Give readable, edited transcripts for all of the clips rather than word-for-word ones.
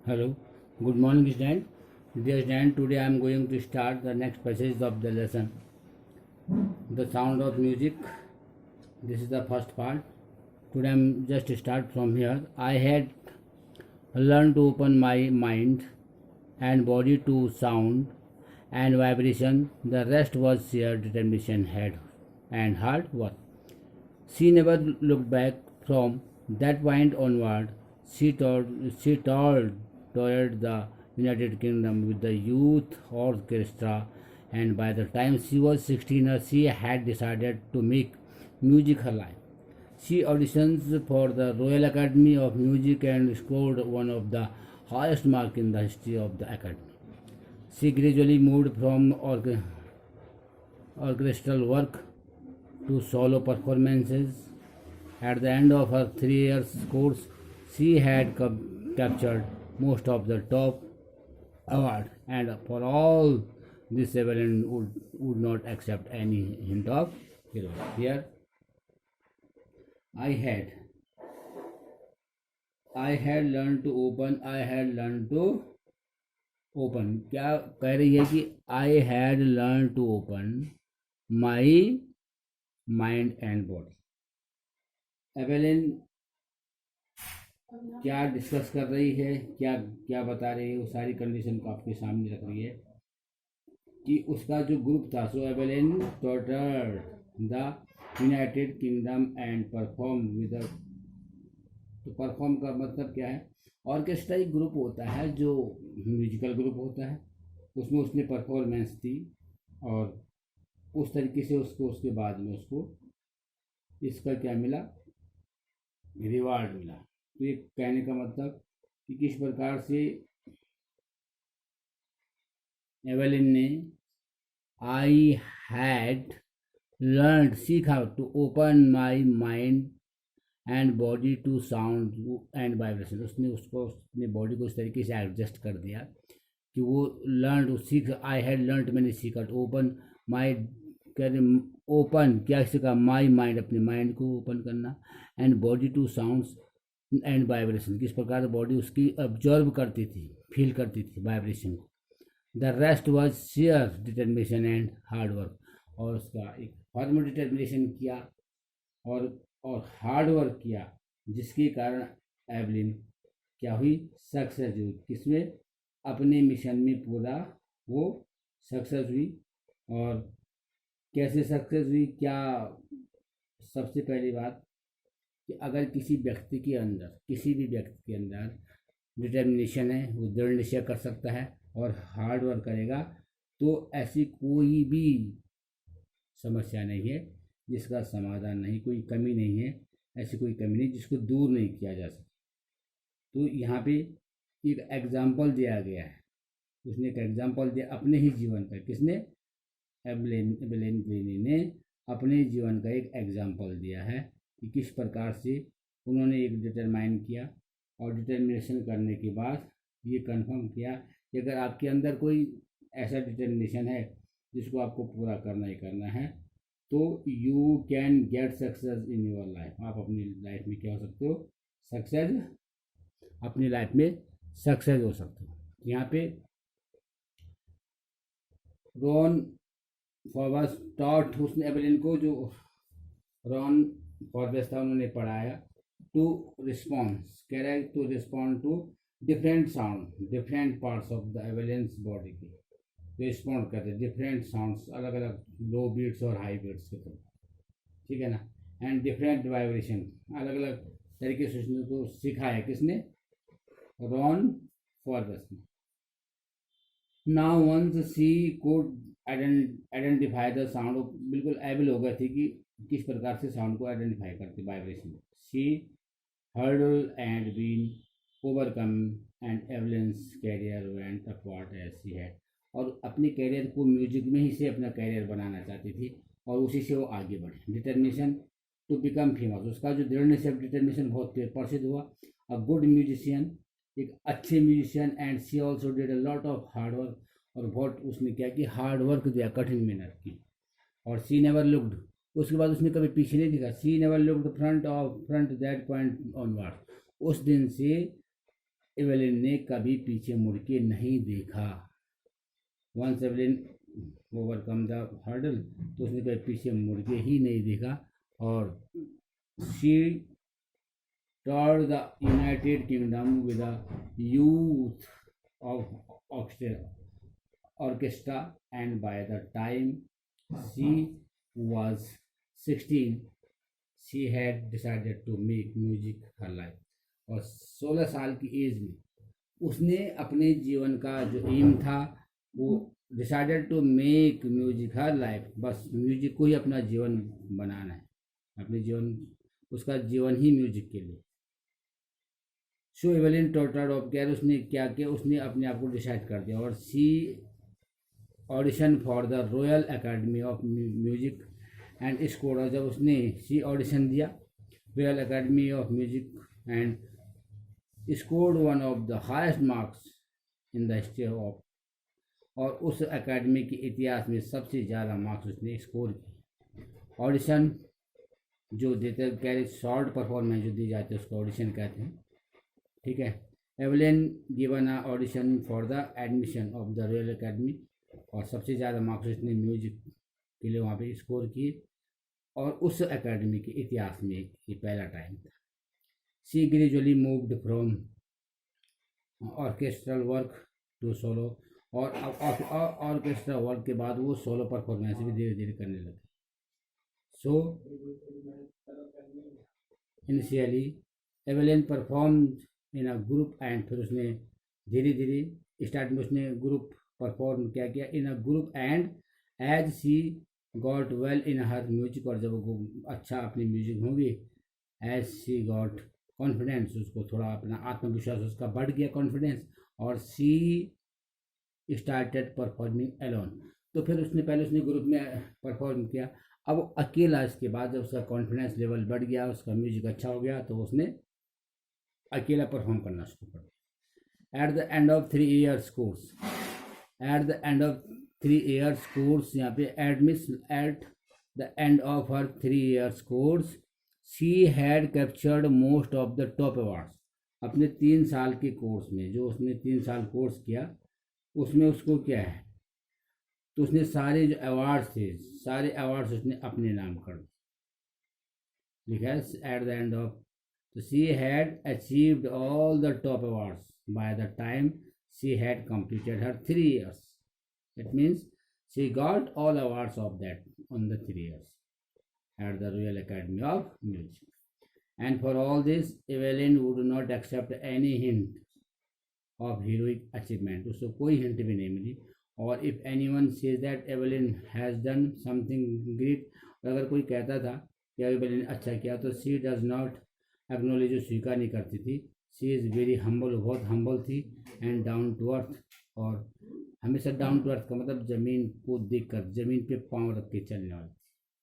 Hello, good morning, student. Dear student, today I am going to start the next passage of the lesson. The sound of music. This is the first part. Today I am just start from here. I had learned to open my mind and body to sound and vibration. The rest was sheer determination, head and hard work. She never looked back from that point onward. She toured the United Kingdom with the youth orchestra, and by the time she was 16, she had decided to make music her life. She auditioned for the Royal Academy of Music and scored one of the highest marks in the history of the Academy. She gradually moved from orchestral work to solo performances. At the end of her 3 years course, she had captured most of the top awards, and for all this, Evelyn would not accept any hint of hero. Here, I had I had learned to open. I had learned to open. क्या कह रही है कि I had learned to open my mind and body. Evelyn क्या discuss कर रही है, क्या क्या बता रही है, वो सारी कंडीशन को आपके सामने रख रही है कि उसका जो ग्रुप था, so Evelyn toured the United Kingdom and perform with. तो परफॉर्म का मतलब क्या है? ऑर्केस्ट्रा एक ग्रुप होता है जो म्यूजिकल ग्रुप होता है, उसमें उसने परफॉर्मेंस दी और उस तरीके से उसको उसके बाद में उसको इसका क्या मिला? रिवार्ड मिला। तो ये कहने का मतलब कि किस प्रकार से एवेलिन ने आई हैड लर्न सीखा to open my mind and body to sound and vibration. उसने उसको अपने बॉडी को इस तरीके से एडजस्ट कर दिया कि वो लर्न सीख। आई हैड लर्न मैंने सीखा टू ओपन माई ओपन क्या सीखा? माई माइंड, अपने माइंड को ओपन करना, and body to sounds and vibration. किस प्रकार बॉडी उसकी ऑब्जर्व करती थी, फील करती थी वाइब्रेशन को। The rest was share determination and hard work. और उसका एक फर्म डिटर्मिनेशन किया और हार्ड वर्क किया, जिसके कारण एवलिन क्या हुई? सक्सेस हुई। किसमें? अपने मिशन में पूरा वो सक्सेस हुई। और कैसे सक्सेस हुई? क्या? सबसे पहली बात कि अगर किसी व्यक्ति के अंदर, किसी भी व्यक्ति के अंदर डिटर्मिनेशन है, वो दृढ़ निश्चय कर सकता है और हार्ड वर्क करेगा, तो ऐसी कोई भी समस्या नहीं है जिसका समाधान नहीं, कोई कमी नहीं है, ऐसी कोई कमी नहीं जिसको दूर नहीं किया जा सकता। तो यहाँ पे एक एग्जाम्पल दिया गया है। उसने एक एग्जाम्पल दिया अपने ही जीवन का। किसने? एवेलिन ग्रीनी ने अपने जीवन का एक एग्जाम्पल दिया है कि किस प्रकार से उन्होंने एक डिटरमाइन किया और डिटर्मिनेशन करने के बाद ये कंफर्म किया कि अगर आपके अंदर कोई ऐसा डिटर्मिनेशन है जिसको आपको पूरा करना ही करना है, तो you can get success in your life. आप अपनी लाइफ में क्या हो सकते हो? सक्सेस, अपनी लाइफ में सक्सेस हो सकते हो। यहाँ पे रॉन फॉरवर्स टॉट, उसने एवेलिन को, जो रॉन फॉरवर्स था, उन्होंने पढ़ाया टू रिस्पॉन्स, कह रहा है to respond to different sound, different parts of the Evelyn's body की रिस्पॉन्ड करते, डिफरेंट साउंड्स, अलग अलग लो बीट्स और हाई बीट्स के थ्रू, ठीक है ना, एंड डिफरेंट वाइब्रेशन, अलग अलग तरीके से उसने को सिखाया। किसने? रॉन फॉरवर्स ने। Now once she could identify the sound, बिल्कुल एबल हो गई थी कि किस प्रकार से साउंड को आइडेंटिफाई करते, vibration. She hurdle and been overcome and Evelyn's career went upward as she had. और अपने कैरियर को म्यूजिक में ही से अपना कैरियर बनाना चाहती थी और उसी से वो आगे बढ़े। डिटर्मिनेशन टू बिकम फेमस, उसका जो दृढ़ निश्चय, डिटर्मिनेशन बहुत प्रसिद्ध हुआ। अ गुड म्यूजिशियन, एक अच्छे musician, and she also did a lot of hard work. और बहुत उसने क्या कि हार्ड वर्क दिया, कठिन मेहनत की। और सी नेवर लुक्ड, उसके बाद उसने कभी पीछे नहीं दिखा। She never looked front that point onward. उस दिन से एवेलिन ने कभी पीछे मुड़ के नहीं देखा। Once Evelyn overcome the hurdle, तो उसने कभी पीछे मुड़ के ही नहीं देखा। और she toured the United Kingdom with a youth of orchestra, and by the time she was 16, she had decided to make music her life. और 16 साल की एज में उसने अपने जीवन का जो एम था वो decided to make music her life, बस म्यूजिक को ही अपना जीवन बनाना है, अपने जीवन, उसका जीवन ही म्यूजिक के लिए। सो एवेलिन टॉर्टर्ड ऑफ केयर, उसने क्या किया, उसने अपने आप को डिसाइड कर दिया। और she audition for the Royal Academy of Music and score, जब उसने सी ऑडिशन दिया Royal Academy of Music and scored one of the highest marks in the history of, और उस एकेडमी के इतिहास में सबसे ज़्यादा मार्क्स उसने स्कोर किए। ऑडिशन जो देते कह शॉर्ट परफॉर्मेंस जो दी जाती है उसको ऑडिशन कहते हैं, ठीक है। Evelyn given a audition for the admission of the Royal academy, और सबसे ज़्यादा मार्क्स उसने म्यूजिक के लिए वहाँ पे स्कोर किए, और उस एकेडमी के इतिहास में ये पहला टाइम था। She gradually moved from orchestral work to solo, और ऑर्केस्ट्रा वर्क के बाद वो सोलो परफॉर्मेंस भी धीरे धीरे करने लगे। So initially Evelyn perform in a group, and फिर उसने धीरे धीरे स्टार्ट में उसने ग्रुप परफॉर्म क्या किया in a group, and as she got well in her music, और जब वो अच्छा अपनी म्यूजिक होगी, एज शी गॉट कॉन्फिडेंस, उसको थोड़ा अपना आत्मविश्वास उसका बढ़ गया, कॉन्फिडेंस, और सी स्टार्टेड परफॉर्मिंग एलोन। तो फिर उसने पहले उसने ग्रुप में परफॉर्म किया, अब अकेला इसके बाद जब उसका कॉन्फिडेंस लेवल बढ़ गया, उसका म्यूजिक अच्छा हो गया, तो उसने अकेला परफॉर्म करना शुरू कर दिया। At the end of 3 years course, at the end of 3 years course, यहाँ पे एडमिस at the end of her 3 years course she had captured most of the top awards. अपने 3 साल के कोर्स में, जो उसने 3 साल कोर्स किया उसमें उसको क्या है, तो उसने सारे जो अवार्ड्स थे, सारे अवार्ड्स उसने अपने नाम कर दिए, लिखा है eight the end of. So she had achieved all the top awards by the time she had completed her 3 years. It means she got all awards of that on the 3 years at the Royal Academy of Music. And for all this, Evelyn would not accept any hint of heroic achievement. उसको कोई hint भी नहीं मिली। और if anyone says that Evelyn has done something great, अगर कोई कहता था कि एवेलिन अच्छा किया, तो she does not एक्नोलेज, जो स्वीकार नहीं करती थी। शी इज़ वेरी हम्बल, बहुत हम्बल थी, एंड डाउन टू अर्थ, और हमेशा डाउन टू अर्थ का मतलब ज़मीन को देखकर, ज़मीन पे पाँव रख के चलने वाली,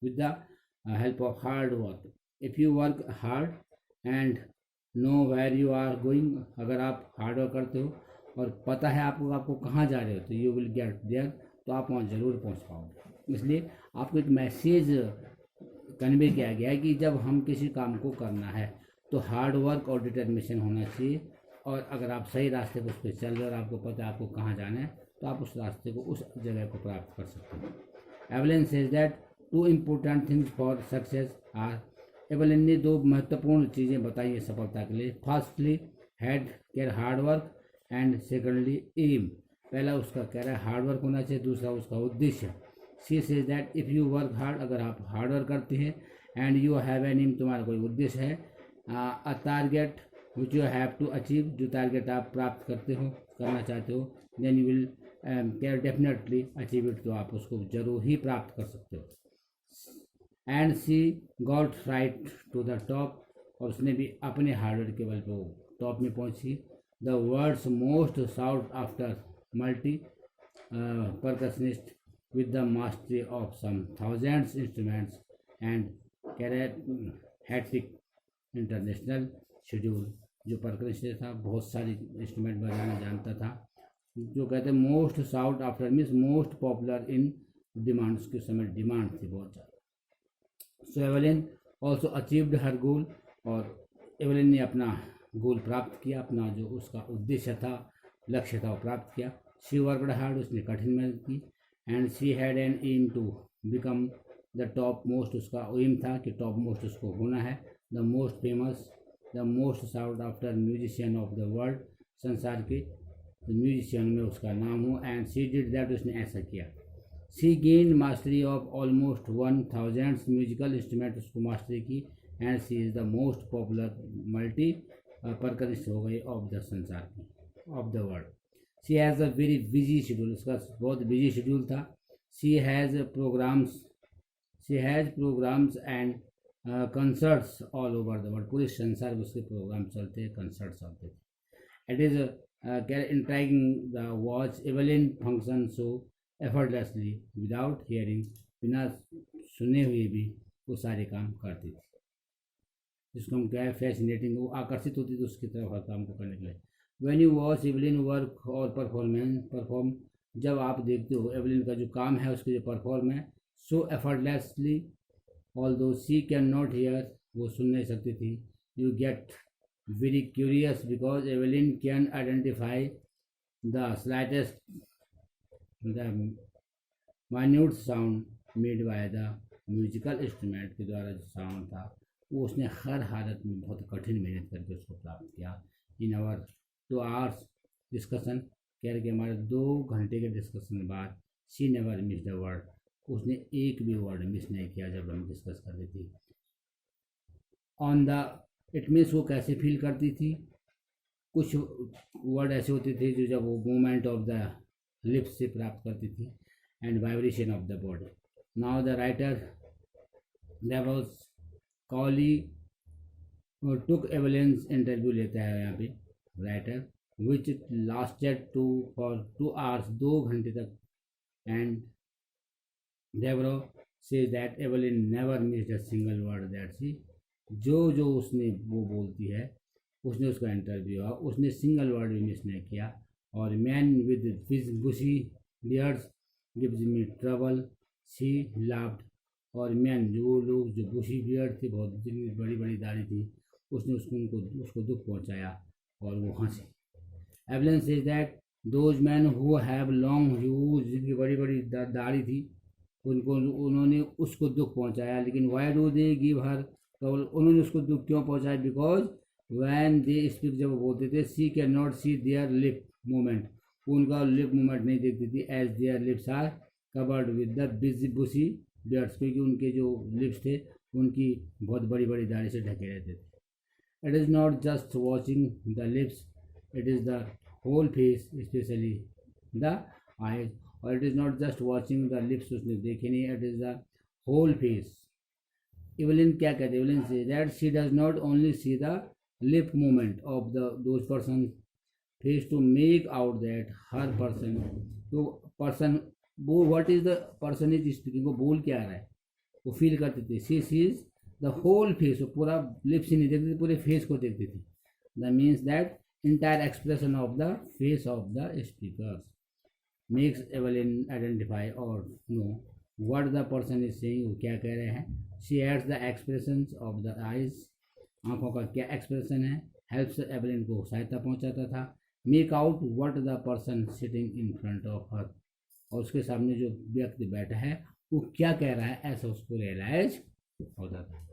with the help of hard work. If you work hard and know where you are going, अगर आप हार्ड वर्क करते हो और पता है आपको कहाँ जा रहे हो, तो यू विल गेट देयर, तो आप वहाँ ज़रूर पहुँच पाओगे। इसलिए आपको एक मैसेज कन्वे किया गया है कि जब हम किसी काम को करना है तो हार्ड वर्क और डिटर्मिनेशन होना चाहिए, और अगर आप सही रास्ते पर उस पर चल रहे हो और आपको पता है आपको कहाँ जाना है, तो आप उस रास्ते को, उस जगह को प्राप्त कर सकते हो। Evelyn says that 2 important things for success are, Evelyn ने 2 महत्वपूर्ण चीज़ें बताई है सफलता के लिए। Firstly had care hard work, and secondly aim. पहला उसका कह रहा है हार्ड वर्क होना चाहिए, दूसरा उसका उद्देश्य। She says that if you work hard, अगर आप हार्ड वर्क करते हैं, and you have an aim, तुम्हारा कोई उद्देश्य है, a target which you have to achieve, जो टारगेट आप प्राप्त करते हो, करना चाहते हो, then you will can definitely achieve it, तो आप उसको जरूर ही प्राप्त कर सकते हो। And she got right to the top, और उसने भी अपने हार्डवर्क के बल पे टॉप में पहुंची। The world's most sought after multi percussionist with the mastery of some thousands instruments and hectic international schedule, जो परकशनिस्ट था बहुत सारी इंस्ट्रूमेंट बजाना जानता था, जो कहते हैं most sought after means most popular in demand, उसके समय डिमांड थी बहुत ज़्यादा। So Evelyn also achieved her goal, और एवेलिन ने अपना गोल प्राप्त किया, अपना जो उसका उद्देश्य था, लक्ष्य था, वो प्राप्त किया। शी वर्कड हार्ड, उसने कठिन मेहनत की। And she had an aim to become the top most, उसका एम था कि टॉप मोस्ट उसको होना है। The most famous, the most sought after musician of the world, संसार के म्यूजिशियन में उसका नाम हो। एंड शी डिड दैट, उसने ऐसा किया। She gain mastery of almost 1000 musical instrument, उसको मास्टरी की। And she is the most popular multi percussionist हो गई ऑफ द संसार की, of the world. She has a very busy schedule, उसका बहुत बिजी शेड्यूल था। She has programmes and concerts all over the world, पूरे संसार में उसके प्रोग्राम चलते हैं, कंसर्ट चलते थे। It is intriguing the watch Evelyn function so effortlessly without hearing, बिना सुने हुए भी वो सारे काम करती थी, जिसको हम क्या है फैसिनेटिंग, वो आकर्षित होती थी उसकी तरफ हर काम को करने के लिए। When you watch Evelyn work और परफॉर्म, जब आप देखते हो एवलिन का जो काम है, उसके जो परफॉर्म है, so effortlessly although she can not here, वो सुन नहीं सकती थी। You get very curious because Evelyn can identify the slightest, the minute sound made by the musical instrument के द्वारा जो साउंड था, वो उसने हर हालत में बहुत कठिन मेहनत करके उसको प्राप्त किया। इन आवर 2 hours डिस्कशन, कह रहे कि हमारे 2 घंटे के डिस्कशन बाद, she never miss the word, उसने एक भी वर्ड मिस नहीं किया जब हम डिस्कस कर रही थी। ऑन द, इट मीन्स वो कैसे फील करती थी, कुछ वर्ड ऐसे होते थे जो जब वो मूवमेंट ऑफ द लिप्स से प्राप्त करती थी, and vibration of the body. Now the writer डेवल्स कॉली टुक एवलिन्स इंटरव्यू लेता है यहाँ पे writer, which lasted for 2 hours, 2 घंटे तक। And Deborah says that Evelyn never missed a single word that she, जो उसने वो बोलती है, उसने उसका इंटरव्यू हुआ, उसने सिंगल वर्ड भी मिस नहीं किया। और man with bushy beards gives me trouble, she laughed, और मैन जो लोग जो बुशी बियर्ड थे, बहुत जिनकी बड़ी बड़ी दाढ़ी थी, उसने उसको दुख पहुंचाया और वो हंसी। Evelyn says that those man who have long huge, जिनकी बड़ी बड़ी दाढ़ी थी, उन्होंने उसको दुख पहुंचाया। लेकिन why do they give her trouble, उन्होंने उसको दुख क्यों पहुंचाया? बिकॉज वैन दे स्पीक, जब वो बोलते थे, she can not see their lip movement, उनका लिप मूवमेंट नहीं देखती थी, as their lips are covered with the bushy beards, क्योंकि उनके जो लिप्स थे उनकी बहुत बड़ी बड़ी दाढ़ी से ढके रहते थे। It is not just watching the lips, it is the whole face, specially the eyes, और it is not just watching the lips, उसने देखे नहीं, it is the whole face. Evelyn क्या कहते हैं? Evelyn says that she does not only see the lip movement of the those person face to make out that her person, तो person वो what is the person is speaking, वो बोल क्या रहा है, वो फील करते थे। She sees the whole face, वो पूरा लिप्स ही नहीं देखती थी, पूरे फेस को देखती थी। The means that entire expression of the face of the speakers makes Evelyn identify और know what the person is saying, वो क्या कह रहे हैं। She adds the expressions of the eyes, आंखों का क्या एक्सप्रेशन है, हेल्प्स एवलिन को सहायता पहुंचाता था। Make out what the person sitting in front of her, और उसके सामने जो व्यक्ति बैठा है वो क्या कह रहा है, ऐसा उसको रियलाइज होता था।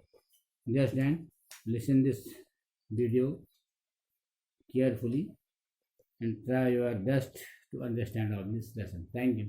Just and listen this video carefully and try your best to understand all this lesson. Thank you.